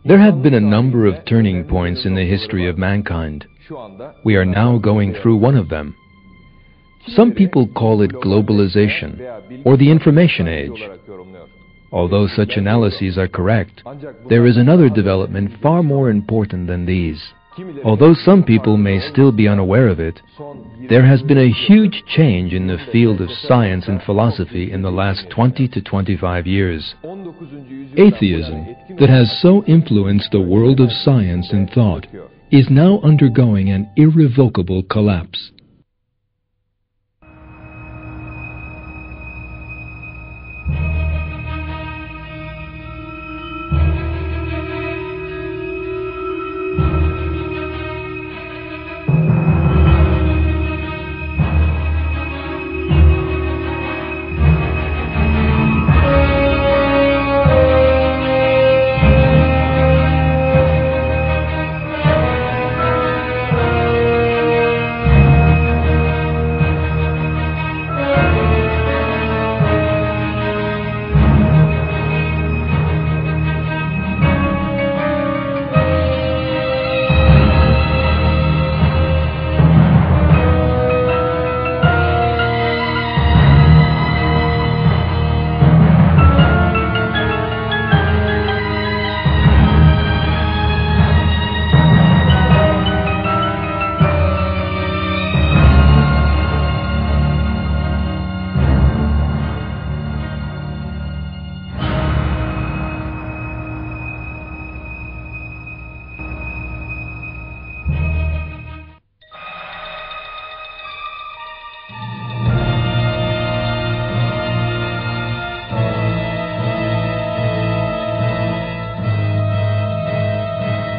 There have been a number of turning points in the history of mankind. We are now going through one of them. Some people call it globalization, or the information age. Although such analyses are correct, there is another development far more important than these. Although some people may still be unaware of it, there has been a huge change in the field of science and philosophy in the last 20 to 25 years. Atheism, that has so influenced the world of science and thought, is now undergoing an irrevocable collapse.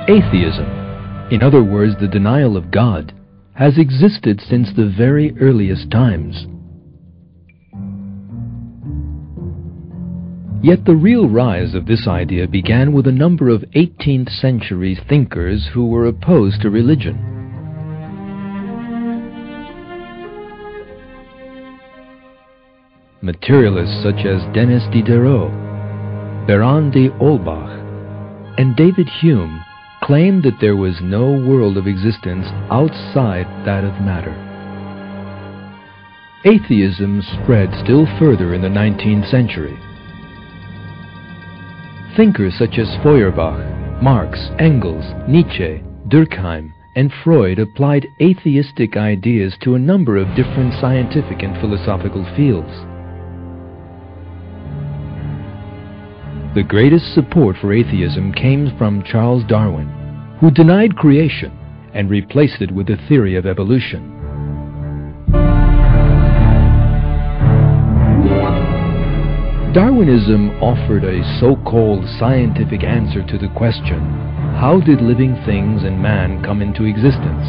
Atheism, in other words the denial of God, has existed since the very earliest times. Yet the real rise of this idea began with a number of 18th century thinkers who were opposed to religion. Materialists such as Denis Diderot, Baron de Holbach, and David Hume claimed that there was no world of existence outside that of matter. Atheism spread still further in the 19th century. Thinkers such as Feuerbach, Marx, Engels, Nietzsche, Durkheim, and Freud applied atheistic ideas to a number of different scientific and philosophical fields. The greatest support for atheism came from Charles Darwin, who denied creation and replaced it with the theory of evolution. Darwinism offered a so-called scientific answer to the question, how did living things and man come into existence?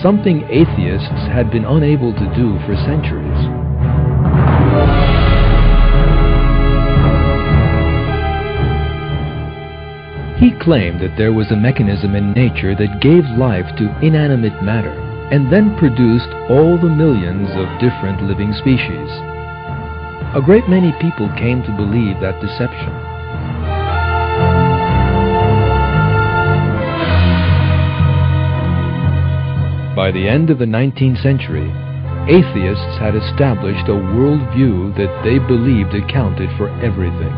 Something atheists had been unable to do for centuries. He claimed that there was a mechanism in nature that gave life to inanimate matter and then produced all the millions of different living species. A great many people came to believe that deception. By the end of the 19th century, atheists had established a worldview that they believed accounted for everything.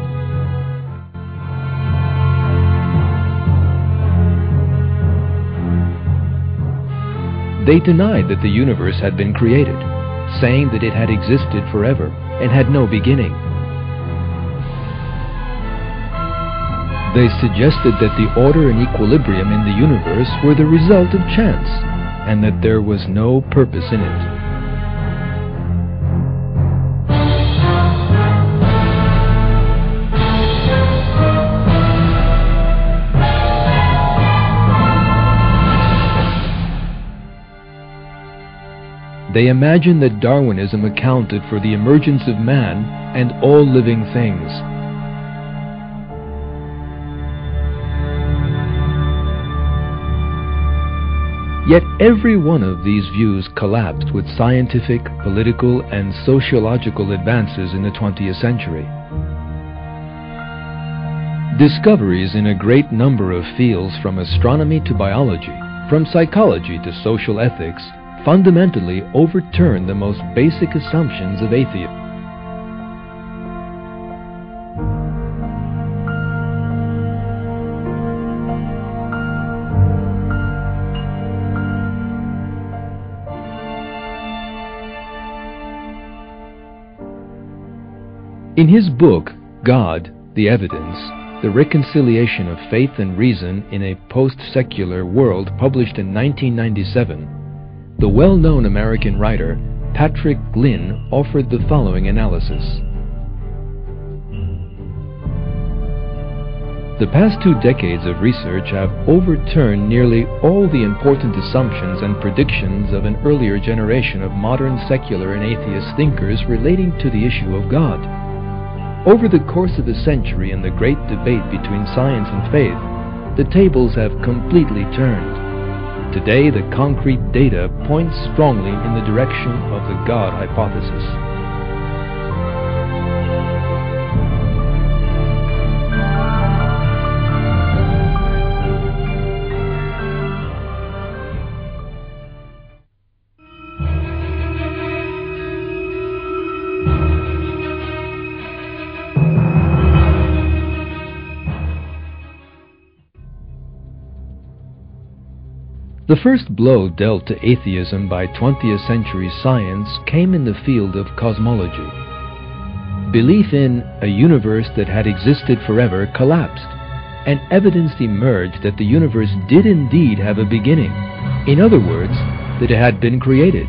They denied that the universe had been created, saying that it had existed forever and had no beginning. They suggested that the order and equilibrium in the universe were the result of chance, and that there was no purpose in it. They imagined that Darwinism accounted for the emergence of man and all living things. Yet every one of these views collapsed with scientific, political, and sociological advances in the 20th century. Discoveries in a great number of fields, from astronomy to biology, from psychology to social ethics, fundamentally overturn the most basic assumptions of atheism. In his book, God, the Evidence, The Reconciliation of Faith and Reason in a Post-Secular World, published in 1997, the well-known American writer Patrick Glynn offered the following analysis. The past 2 decades of research have overturned nearly all the important assumptions and predictions of an earlier generation of modern secular and atheist thinkers relating to the issue of God. Over the course of a century and the great debate between science and faith, the tables have completely turned. Today, the concrete data points strongly in the direction of the God hypothesis. The first blow dealt to atheism by 20th century science came in the field of cosmology. Belief in a universe that had existed forever collapsed, and evidence emerged that the universe did indeed have a beginning. In other words, that it had been created.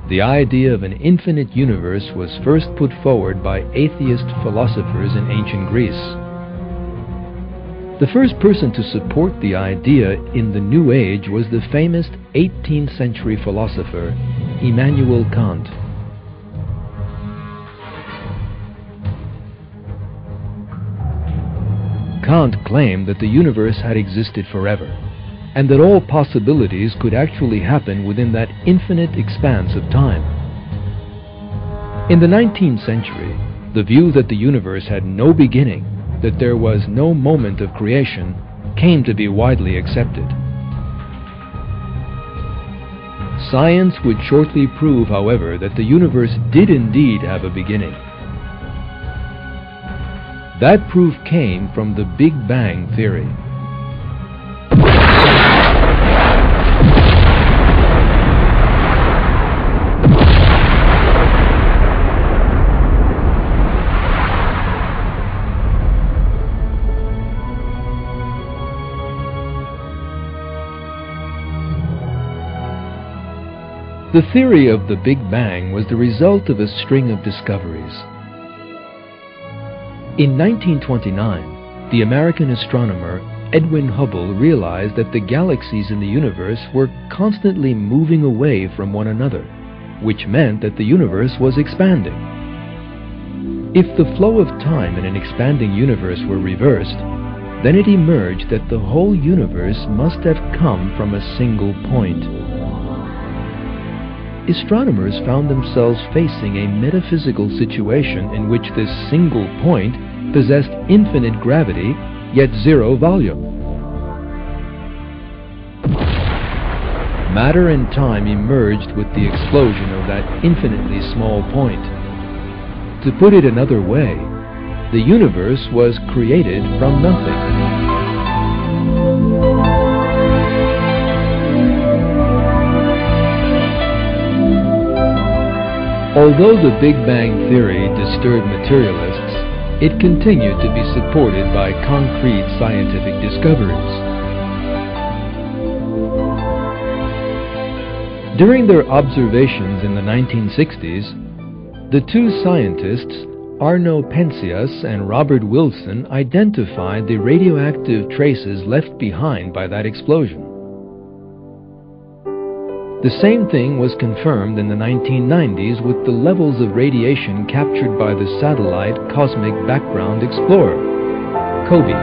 The idea of an infinite universe was first put forward by atheist philosophers in ancient Greece. The first person to support the idea in the New Age was the famous 18th century philosopher Immanuel Kant. Kant claimed that the universe had existed forever, and that all possibilities could actually happen within that infinite expanse of time. In the 19th century, the view that the universe had no beginning, that there was no moment of creation, came to be widely accepted. Science would shortly prove, however, that the universe did indeed have a beginning. That proof came from the Big Bang theory. The theory of the Big Bang was the result of a string of discoveries. In 1929, the American astronomer Edwin Hubble realized that the galaxies in the universe were constantly moving away from one another, which meant that the universe was expanding. If the flow of time in an expanding universe were reversed, then it emerged that the whole universe must have come from a single point. Astronomers found themselves facing a metaphysical situation in which this single point possessed infinite gravity, yet zero volume. Matter and time emerged with the explosion of that infinitely small point. To put it another way, the universe was created from nothing. Although the Big Bang theory disturbed materialists, it continued to be supported by concrete scientific discoveries. During their observations in the 1960s, the two scientists, Arno Penzias and Robert Wilson, identified the radioactive traces left behind by that explosion. The same thing was confirmed in the 1990s with the levels of radiation captured by the satellite Cosmic Background Explorer, COBE.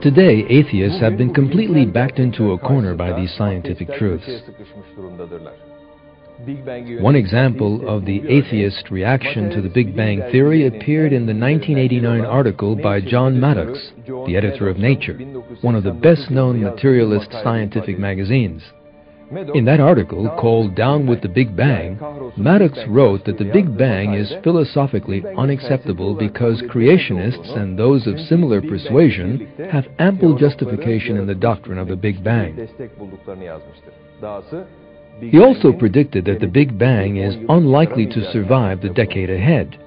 Today, atheists have been completely backed into a corner by these scientific truths. One example of the atheist reaction to the Big Bang Theory appeared in the 1989 article by John Maddox, the editor of Nature, one of the best-known materialist scientific magazines. In that article, called Down with the Big Bang, Maddox wrote that the Big Bang is philosophically unacceptable because creationists and those of similar persuasion have ample justification in the doctrine of the Big Bang. He also predicted that the Big Bang is unlikely to survive the decade ahead.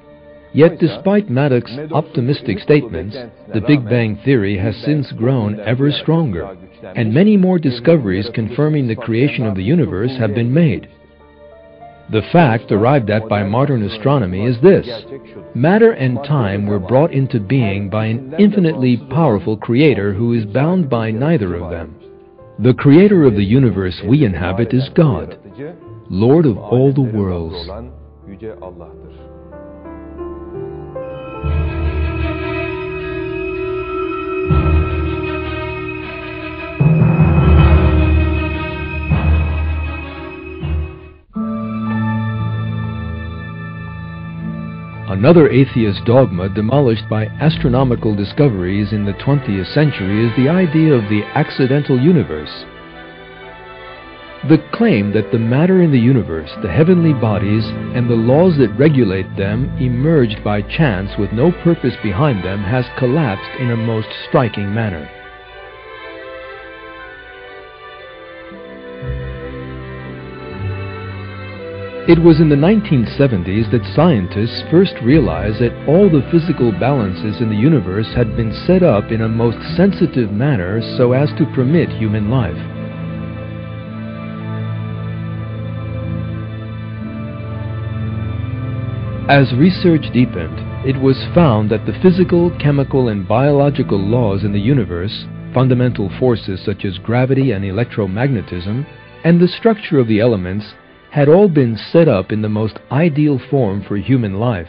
Yet despite Maddox's optimistic statements, the Big Bang Theory has since grown ever stronger, and many more discoveries confirming the creation of the universe have been made. The fact arrived at by modern astronomy is this: matter and time were brought into being by an infinitely powerful creator who is bound by neither of them. The creator of the universe we inhabit is God, Lord of all the worlds. Another atheist dogma demolished by astronomical discoveries in the 20th century is the idea of the accidental universe. The claim that the matter in the universe, the heavenly bodies, and the laws that regulate them emerged by chance with no purpose behind them has collapsed in a most striking manner. It was in the 1970s that scientists first realized that all the physical balances in the universe had been set up in a most sensitive manner so as to permit human life. As research deepened, it was found that the physical, chemical, and biological laws in the universe, fundamental forces such as gravity and electromagnetism, and the structure of the elements had all been set up in the most ideal form for human life.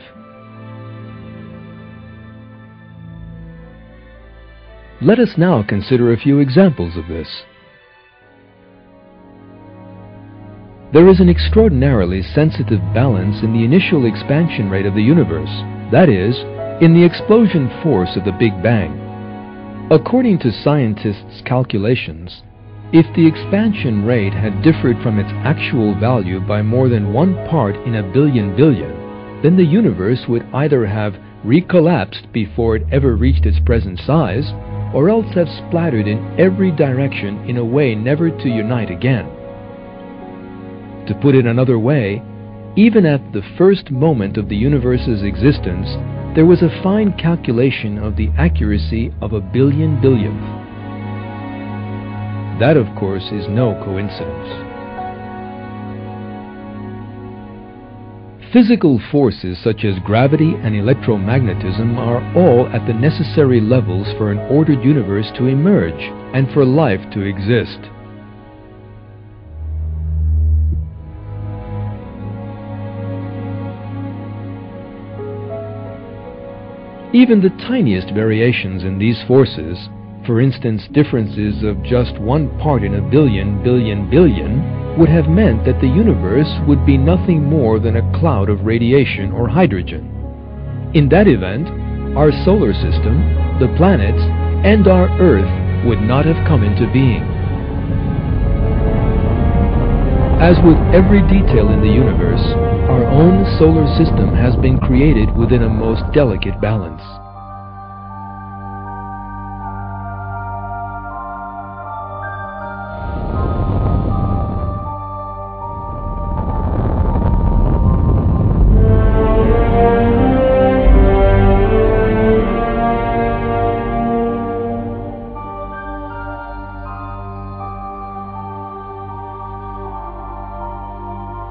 Let us now consider a few examples of this. There is an extraordinarily sensitive balance in the initial expansion rate of the universe, that is, in the explosion force of the Big Bang. According to scientists' calculations, if the expansion rate had differed from its actual value by more than 1 part in a billion billion, then the universe would either have recollapsed before it ever reached its present size, or else have splattered in every direction in a way never to unite again. To put it another way, even at the first moment of the universe's existence, there was a fine calculation of the accuracy of a billion billionth. That, of course, is no coincidence. Physical forces such as gravity and electromagnetism are all at the necessary levels for an ordered universe to emerge and for life to exist. Even the tiniest variations in these forces, for instance, differences of just 1 part in a billion billion, would have meant that the universe would be nothing more than a cloud of radiation or hydrogen. In that event, our solar system, the planets, and our Earth would not have come into being. As with every detail in the universe, our own solar system has been created within a most delicate balance.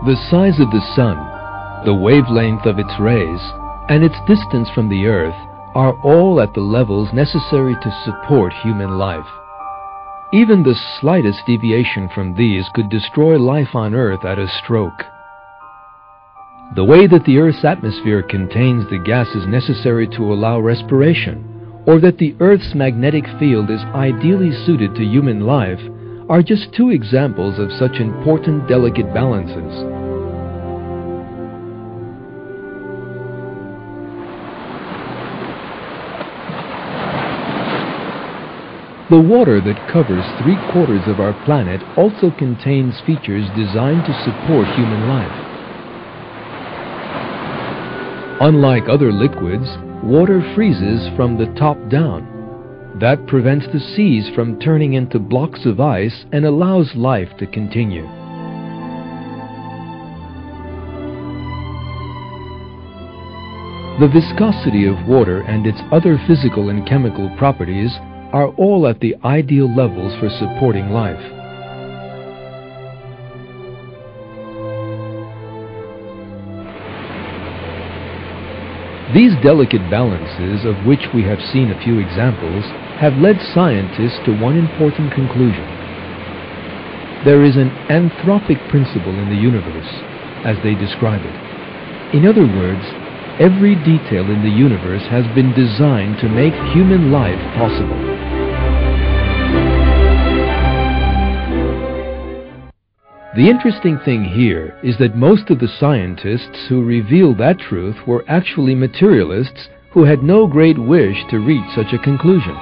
The size of the Sun, the wavelength of its rays, and its distance from the Earth are all at the levels necessary to support human life. Even the slightest deviation from these could destroy life on Earth at a stroke. The way that the Earth's atmosphere contains the gases necessary to allow respiration, or that the Earth's magnetic field is ideally suited to human life are just two examples of such important delicate balances. The water that covers 3/4 of our planet also contains features designed to support human life. Unlike other liquids, water freezes from the top down. That prevents the seas from turning into blocks of ice and allows life to continue. The viscosity of water and its other physical and chemical properties are all at the ideal levels for supporting life. These delicate balances, of which we have seen a few examples, have led scientists to one important conclusion. There is an anthropic principle in the universe, as they describe it. In other words, every detail in the universe has been designed to make human life possible. The interesting thing here is that most of the scientists who revealed that truth were actually materialists who had no great wish to reach such a conclusion.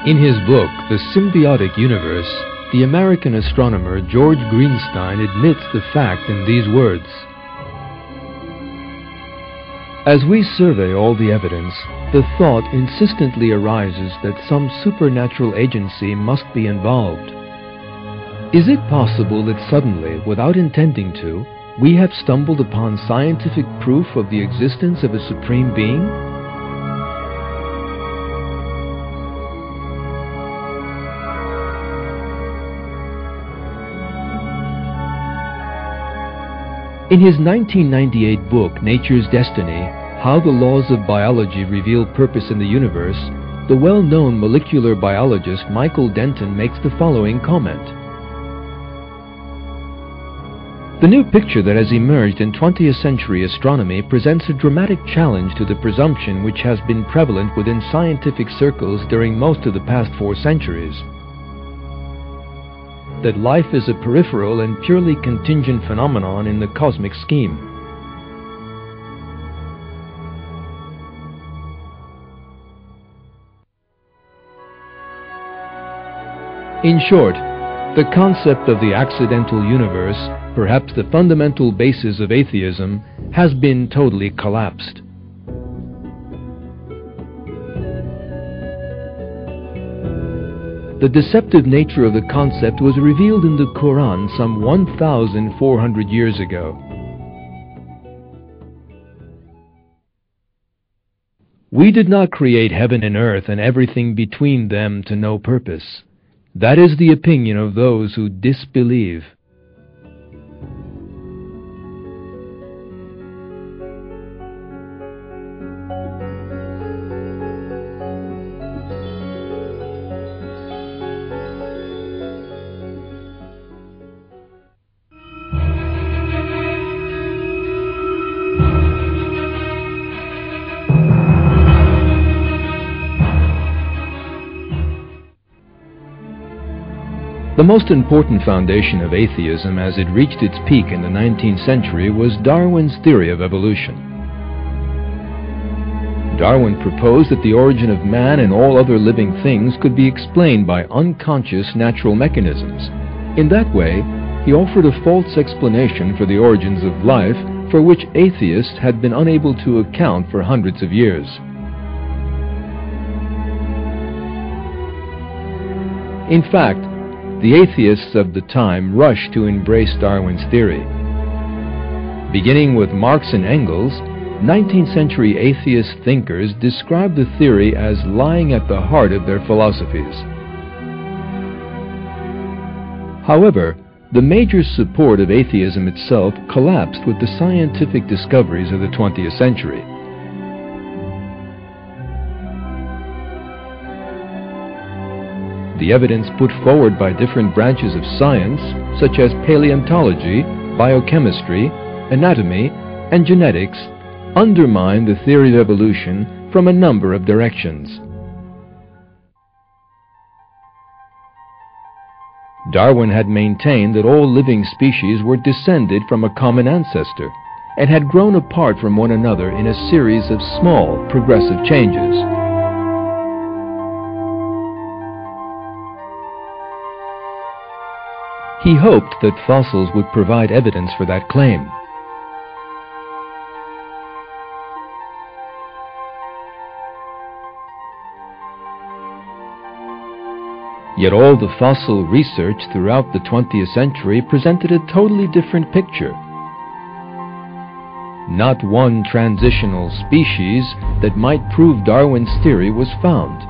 In his book, The Symbiotic Universe, the American astronomer George Greenstein admits the fact in these words: "As we survey all the evidence, the thought insistently arises that some supernatural agency must be involved. Is it possible that suddenly, without intending to, we have stumbled upon scientific proof of the existence of a supreme being? In his 1998 book, Nature's Destiny, How the Laws of Biology Reveal Purpose in the Universe, the well-known molecular biologist Michael Denton makes the following comment: "The new picture that has emerged in 20th century astronomy presents a dramatic challenge to the presumption which has been prevalent within scientific circles during most of the past 4 centuries. That life is a peripheral and purely contingent phenomenon in the cosmic scheme. In short, the concept of the accidental universe, perhaps the fundamental basis of atheism, has been totally collapsed. The deceptive nature of the concept was revealed in the Quran some 1,400 years ago. We did not create heaven and earth and everything between them to no purpose. That is the opinion of those who disbelieve." The most important foundation of atheism as it reached its peak in the 19th century was Darwin's theory of evolution. Darwin proposed that the origin of man and all other living things could be explained by unconscious natural mechanisms. In that way, he offered a false explanation for the origins of life for which atheists had been unable to account for hundreds of years. In fact, the atheists of the time rushed to embrace Darwin's theory. Beginning with Marx and Engels, 19th century atheist thinkers described the theory as lying at the heart of their philosophies. However, the major support of atheism itself collapsed with the scientific discoveries of the 20th century. The evidence put forward by different branches of science, such as paleontology, biochemistry, anatomy, and genetics undermine the theory of evolution from a number of directions. Darwin had maintained that all living species were descended from a common ancestor and had grown apart from one another in a series of small, progressive changes. He hoped that fossils would provide evidence for that claim. Yet all the fossil research throughout the 20th century presented a totally different picture. Not one transitional species that might prove Darwin's theory was found.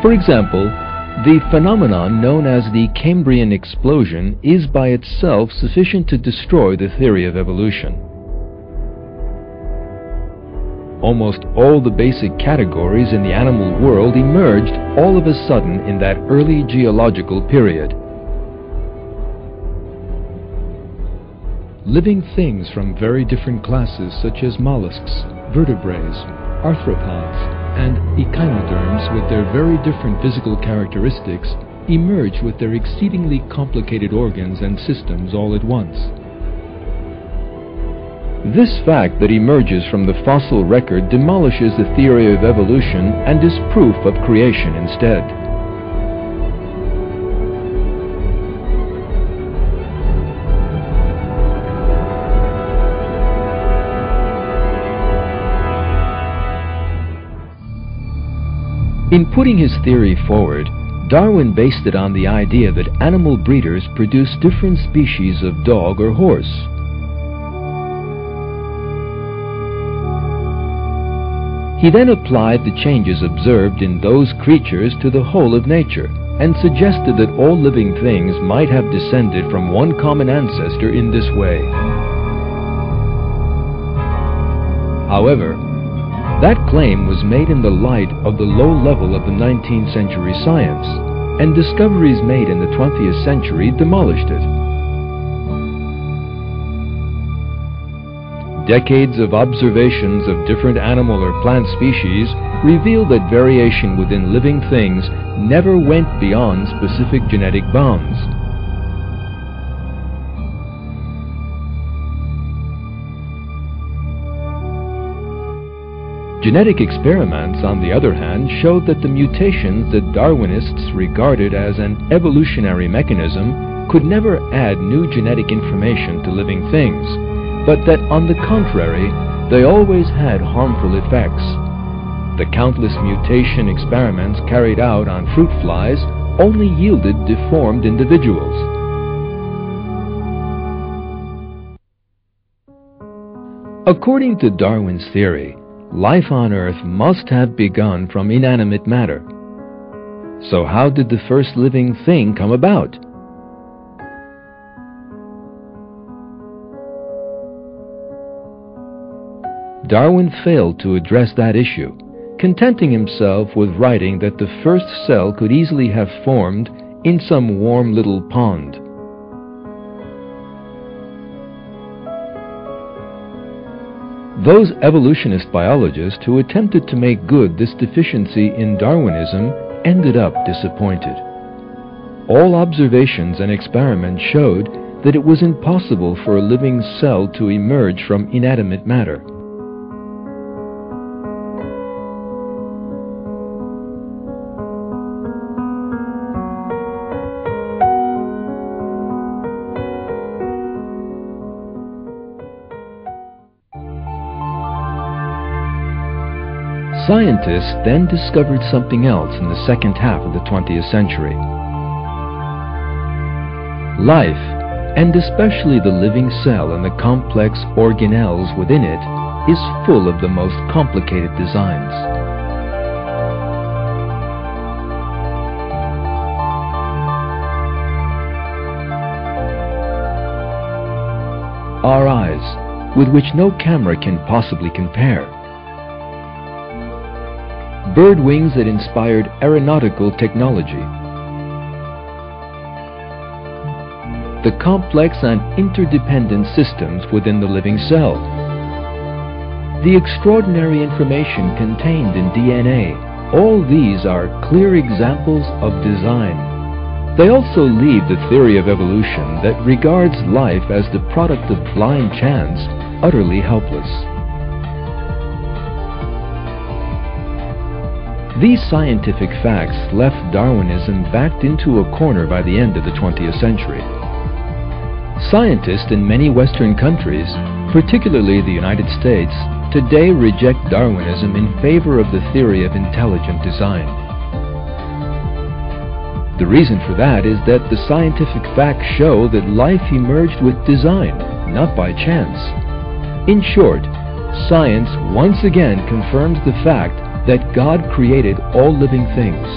For example, the phenomenon known as the Cambrian explosion is by itself sufficient to destroy the theory of evolution. Almost all the basic categories in the animal world emerged all of a sudden in that early geological period. Living things from very different classes such as mollusks, vertebrates, arthropods, and echinoderms with their very different physical characteristics emerge with their exceedingly complicated organs and systems all at once. This fact that emerges from the fossil record demolishes the theory of evolution and is proof of creation instead. In putting his theory forward, Darwin based it on the idea that animal breeders produce different species of dog or horse. He then applied the changes observed in those creatures to the whole of nature and suggested that all living things might have descended from one common ancestor in this way. However, that claim was made in the light of the low level of the 19th century science, and discoveries made in the 20th century demolished it. Decades of observations of different animal or plant species reveal that variation within living things never went beyond specific genetic bounds. Genetic experiments, on the other hand, showed that the mutations that Darwinists regarded as an evolutionary mechanism could never add new genetic information to living things, but that, on the contrary, they always had harmful effects. The countless mutation experiments carried out on fruit flies only yielded deformed individuals. According to Darwin's theory, life on Earth must have begun from inanimate matter. So how did the first living thing come about? Darwin failed to address that issue, contenting himself with writing that the first cell could easily have formed in some warm little pond. Those evolutionist biologists who attempted to make good this deficiency in Darwinism ended up disappointed. All observations and experiments showed that it was impossible for a living cell to emerge from inanimate matter. Scientists then discovered something else in the second half of the 20th century. Life, and especially the living cell and the complex organelles within it, is full of the most complicated designs. Our eyes, with which no camera can possibly compare. Bird wings that inspired aeronautical technology. The complex and interdependent systems within the living cell. The extraordinary information contained in DNA. All these are clear examples of design. They also leave the theory of evolution that regards life as the product of blind chance utterly helpless. These scientific facts left Darwinism backed into a corner by the end of the 20th century. Scientists in many Western countries, particularly the United States, today reject Darwinism in favor of the theory of intelligent design. The reason for that is that the scientific facts show that life emerged with design, not by chance. In short, science once again confirms the fact that God created all living things.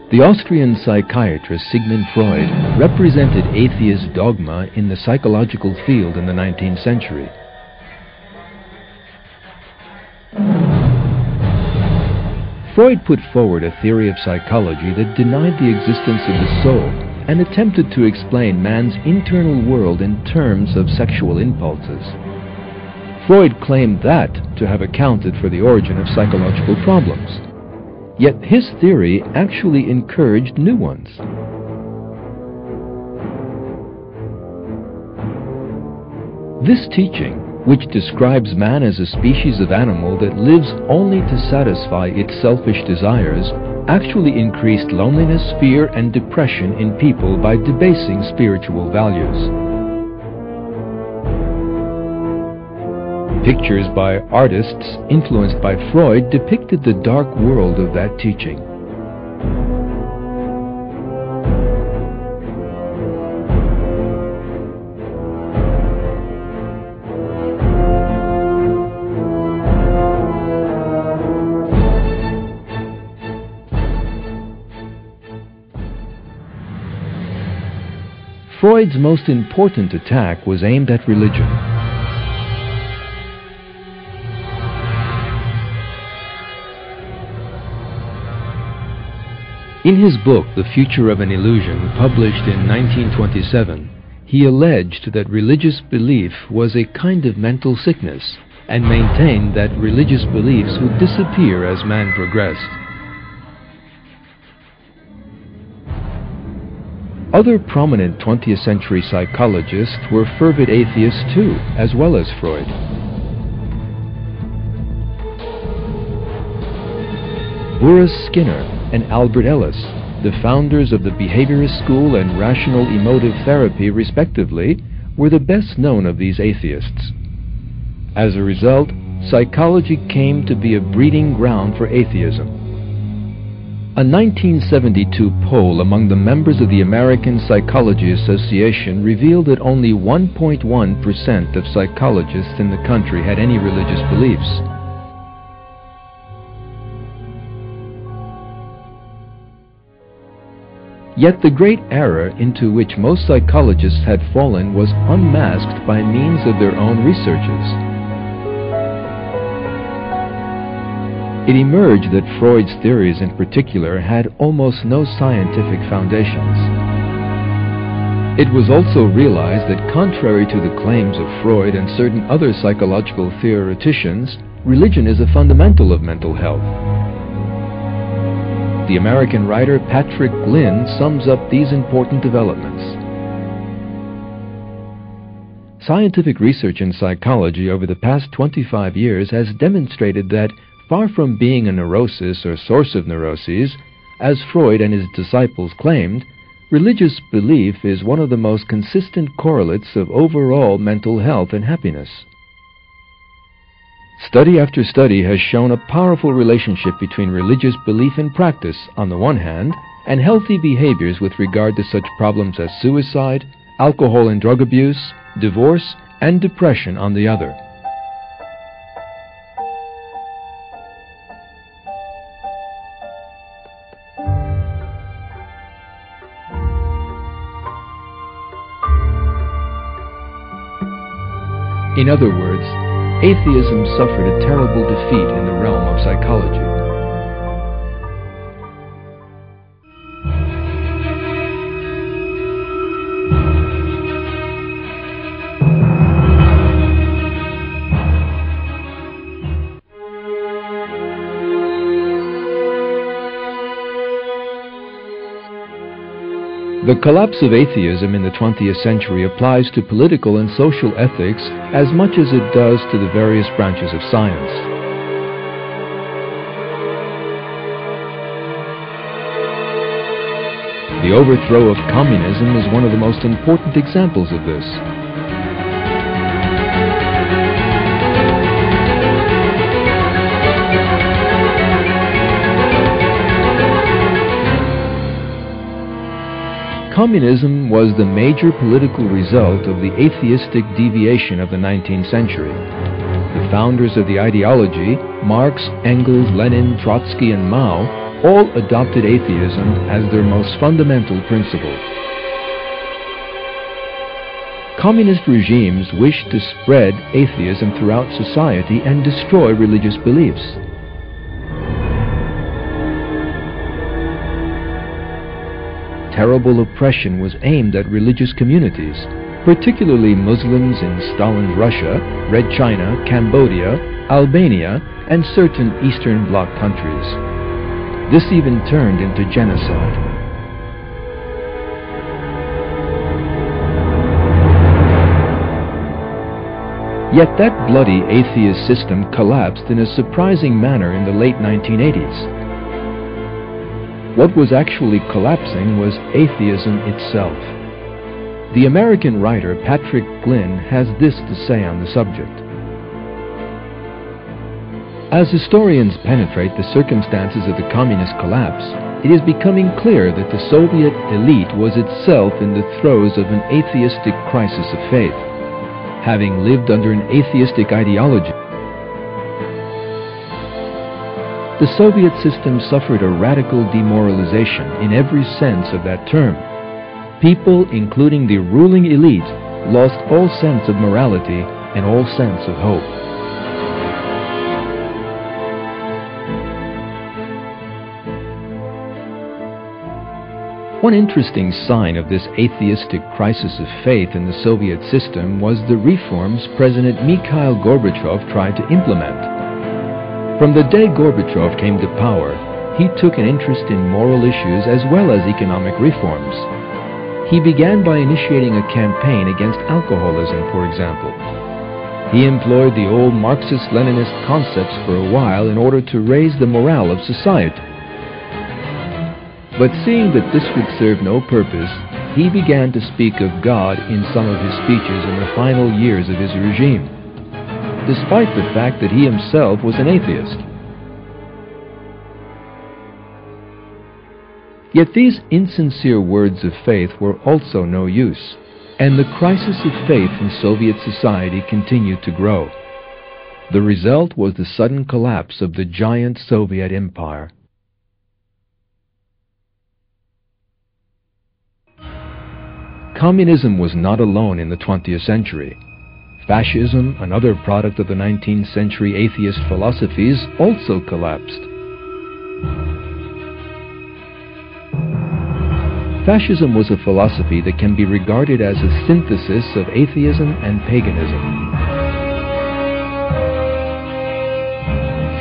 The Austrian psychiatrist Sigmund Freud represented atheist dogma in the psychological field in the 19th century. Freud put forward a theory of psychology that denied the existence of the soul and attempted to explain man's internal world in terms of sexual impulses. Freud claimed that to have accounted for the origin of psychological problems. Yet his theory actually encouraged new ones. This teaching, which describes man as a species of animal that lives only to satisfy its selfish desires, actually increased loneliness, fear, and depression in people by debasing spiritual values. Pictures by artists influenced by Freud depicted the dark world of that teaching. Freud's most important attack was aimed at religion. In his book, The Future of an Illusion, published in 1927, he alleged that religious belief was a kind of mental sickness and maintained that religious beliefs would disappear as man progressed. Other prominent 20th century psychologists were fervid atheists too, as well as Freud. Boris Skinner and Albert Ellis, the founders of the behaviorist school and rational emotive therapy respectively, were the best known of these atheists. As a result, psychology came to be a breeding ground for atheism. A 1972 poll among the members of the American Psychology Association revealed that only 1.1% of psychologists in the country had any religious beliefs. Yet the great error into which most psychologists had fallen was unmasked by means of their own researches. It emerged that Freud's theories in particular had almost no scientific foundations. It was also realized that contrary to the claims of Freud and certain other psychological theoreticians, religion is a fundamental of mental health. The American writer Patrick Glynn sums up these important developments. Scientific research in psychology over the past 25 years has demonstrated that, far from being a neurosis or source of neuroses, as Freud and his disciples claimed, religious belief is one of the most consistent correlates of overall mental health and happiness. Study after study has shown a powerful relationship between religious belief and practice on the one hand, and healthy behaviors with regard to such problems as suicide, alcohol and drug abuse, divorce, and depression on the other. In other words, atheism suffered a terrible defeat in the realm of psychology. The collapse of atheism in the 20th century applies to political and social ethics as much as it does to the various branches of science. The overthrow of communism is one of the most important examples of this. Communism was the major political result of the atheistic deviation of the 19th century. The founders of the ideology, Marx, Engels, Lenin, Trotsky, and Mao, all adopted atheism as their most fundamental principle. Communist regimes wished to spread atheism throughout society and destroy religious beliefs. Terrible oppression was aimed at religious communities, particularly Muslims in Stalin's Russia, Red China, Cambodia, Albania, and certain Eastern Bloc countries. This even turned into genocide. Yet that bloody atheist system collapsed in a surprising manner in the late 1980s. What was actually collapsing was atheism itself. The American writer Patrick Glynn has this to say on the subject. As historians penetrate the circumstances of the communist collapse, it is becoming clear that the Soviet elite was itself in the throes of an atheistic crisis of faith. Having lived under an atheistic ideology, the Soviet system suffered a radical demoralization in every sense of that term. People, including the ruling elite, lost all sense of morality and all sense of hope. One interesting sign of this atheistic crisis of faith in the Soviet system was the reforms President Mikhail Gorbachev tried to implement. From the day Gorbachev came to power, he took an interest in moral issues as well as economic reforms. He began by initiating a campaign against alcoholism, for example. He employed the old Marxist-Leninist concepts for a while in order to raise the morale of society. But seeing that this would serve no purpose, he began to speak of God in some of his speeches in the final years of his regime, despite the fact that he himself was an atheist. Yet these insincere words of faith were also no use, and the crisis of faith in Soviet society continued to grow. The result was the sudden collapse of the giant Soviet empire. Communism was not alone in the 20th century. Fascism, another product of the 19th century atheist philosophies, also collapsed. Fascism was a philosophy that can be regarded as a synthesis of atheism and paganism.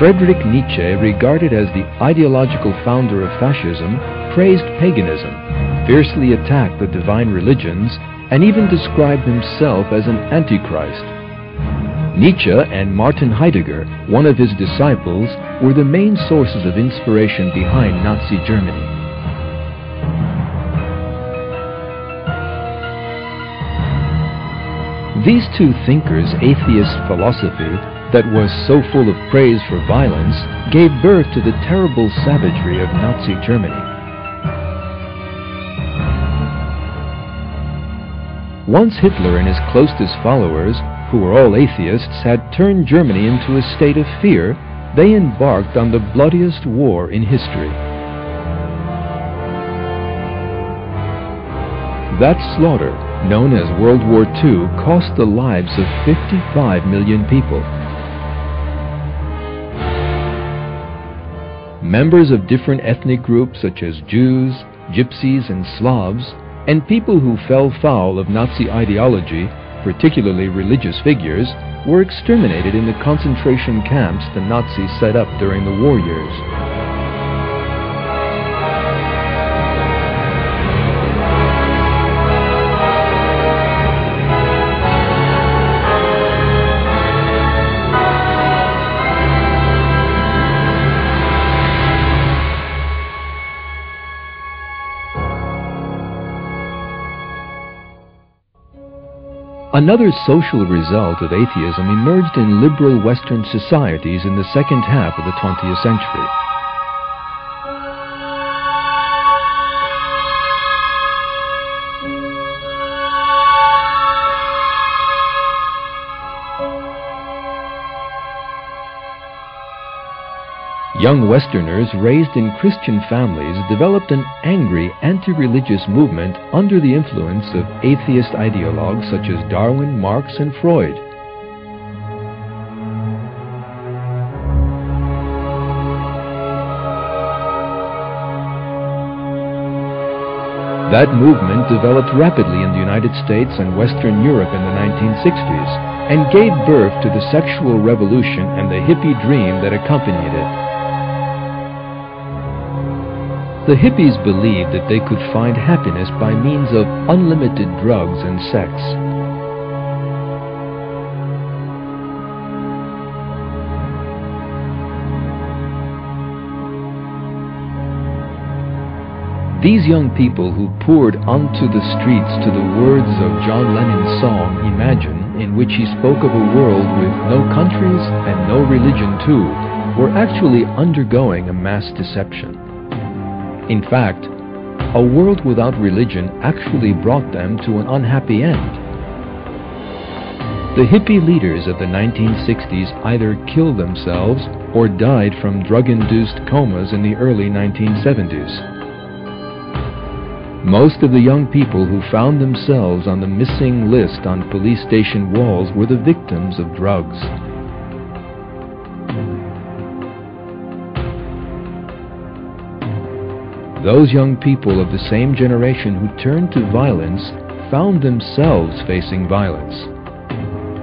Friedrich Nietzsche, regarded as the ideological founder of fascism, praised paganism, fiercely attacked the divine religions, and even described himself as an antichrist. Nietzsche and Martin Heidegger, one of his disciples, were the main sources of inspiration behind Nazi Germany. These two thinkers' atheist philosophy, that was so full of praise for violence, gave birth to the terrible savagery of Nazi Germany. Once Hitler and his closest followers, who were all atheists, had turned Germany into a state of fear, they embarked on the bloodiest war in history. That slaughter, known as World War II, cost the lives of 55 million people. Members of different ethnic groups such as Jews, Gypsies and Slavs, and people who fell foul of Nazi ideology, particularly religious figures, were exterminated in the concentration camps the Nazis set up during the war years. Another social result of atheism emerged in liberal Western societies in the second half of the 20th century. Young Westerners raised in Christian families developed an angry anti-religious movement under the influence of atheist ideologues such as Darwin, Marx, and Freud. That movement developed rapidly in the United States and Western Europe in the 1960s and gave birth to the sexual revolution and the hippie dream that accompanied it. The hippies believed that they could find happiness by means of unlimited drugs and sex. These young people who poured onto the streets to the words of John Lennon's song Imagine, in which he spoke of a world with no countries and no religion too, were actually undergoing a mass deception. In fact, a world without religion actually brought them to an unhappy end. The hippie leaders of the 1960s either killed themselves or died from drug-induced comas in the early 1970s. Most of the young people who found themselves on the missing list on police station walls were the victims of drugs. Those young people of the same generation who turned to violence found themselves facing violence.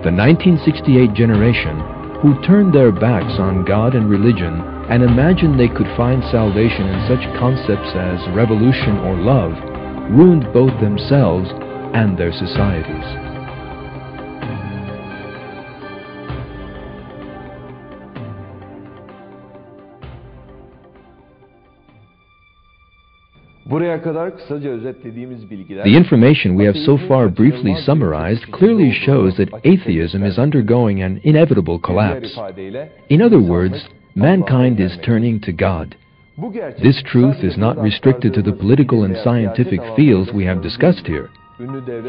The 1968 generation, who turned their backs on God and religion and imagined they could find salvation in such concepts as revolution or love, ruined both themselves and their societies. The information we have so far briefly summarized clearly shows that atheism is undergoing an inevitable collapse. In other words, mankind is turning to God. This truth is not restricted to the political and scientific fields we have discussed here.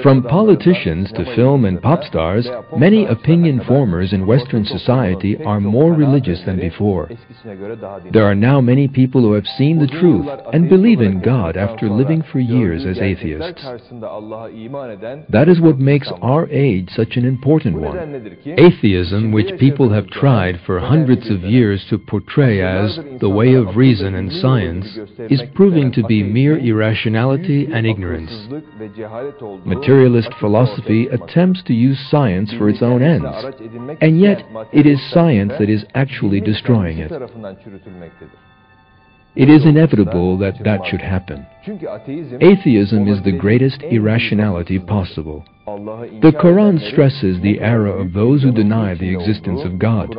From politicians to film and pop stars, many opinion formers in Western society are more religious than before. There are now many people who have seen the truth and believe in God after living for years as atheists. That is what makes our age such an important one. Atheism, which people have tried for hundreds of years to portray as the way of reason and science, is proving to be mere irrationality and ignorance. Materialist philosophy attempts to use science for its own ends, and yet it is science that is actually destroying it. It is inevitable that that should happen. Atheism is the greatest irrationality possible. The Quran stresses the error of those who deny the existence of God.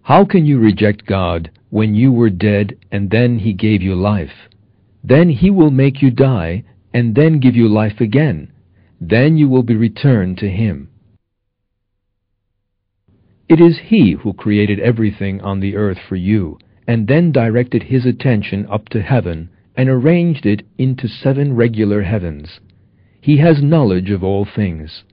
How can you reject God when you were dead and then He gave you life? Then He will make you die and then give you life again. Then you will be returned to Him. It is He who created everything on the earth for you, and then directed His attention up to heaven and arranged it into 7 regular heavens. He has knowledge of all things.